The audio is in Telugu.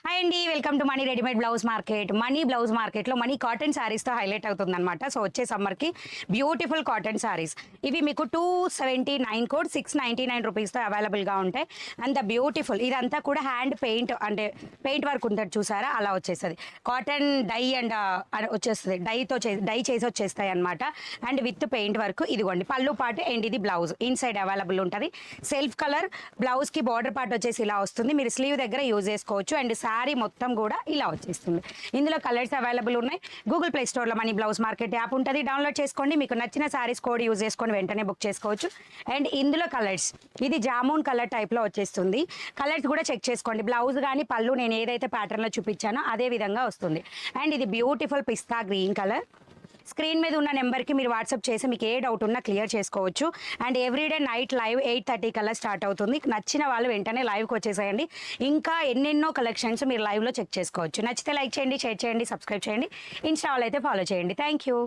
హాయ్ అండి, welcome to money readymade blouse market. Money blouse మార్కెట్లో మనీ కాటన్ శారీస్తో హైలైట్ అవుతుంది అనమాట. సో వచ్చే సమ్మర్కి బ్యూటిఫుల్ కాటన్ శారీస్ ఇవి మీకు 279 కోడ్ 699 రూపీస్తో అవైలబుల్గా ఉంటాయి. అంత బ్యూటిఫుల్ ఇదంతా కూడా హ్యాండ్ పెయింట్ అంటే పెయింట్ వర్క్ ఉంటుంది చూసారా, అలా వచ్చేస్తుంది. కాటన్ డై అండ్ వచ్చేస్తుంది, డై చేసి వచ్చేస్తాయి అనమాట. And with paint work. ఇదిగోండి పళ్ళు పాటు అండ్ ఇది బ్లౌజ్ ఇన్సైడ్ అవైలబుల్ ఉంటుంది. సెల్ఫ్ కలర్ బ్లౌజ్కి బార్డర్ పార్ట్ వచ్చేసి ఇలా వస్తుంది. మీరు స్లీవ్ దగ్గర యూజ్ చేసుకోవచ్చు. అండ్ శారీ మొత్తం కూడా ఇలా వచ్చేస్తుంది. ఇందులో కలర్స్ అవైలబుల్ ఉన్నాయి. గూగుల్ ప్లే స్టోర్లో మనీ బ్లౌజ్ మార్కెట్ యాప్ ఉంటుంది, డౌన్లోడ్ చేసుకోండి. మీకు నచ్చిన శారీస్ కోడ్ యూజ్ చేసుకొని వెంటనే బుక్ చేసుకోవచ్చు. అండ్ ఇందులో కలర్స్ ఇది జామూన్ కలర్ టైప్లో వచ్చేస్తుంది. కలర్స్ కూడా చెక్ చేసుకోండి. బ్లౌజ్ కానీ పళ్ళు నేను ఏదైతే ప్యాటర్న్లో చూపించానో అదే విధంగా వస్తుంది. అండ్ ఇది బ్యూటిఫుల్ పిస్తా గ్రీన్ కలర్. స్క్రీన్ మీద ఉన్న నెంబర్కి మీరు వాట్సాప్ చేసి మీకు ఏ డౌట్ ఉన్నా క్లియర్ చేసుకోవచ్చు. అండ్ ఎవ్రీడే నైట్ లైవ్ 8:30 కల్లా స్టార్ట్ అవుతుంది. నచ్చిన వాళ్ళు వెంటనే లైవ్కి వచ్చేసేయండి. ఇంకా ఎన్నెన్నో కలెక్షన్స్ మీరు లైవ్లో చెక్ చేసుకోవచ్చు. నచ్చితే లైక్ చేయండి, షేర్ చేయండి, సబ్స్క్రైబ్ చేయండి. ఇన్స్టా వాళ్ళు అయితే ఫాలో చేయండి. Thank you.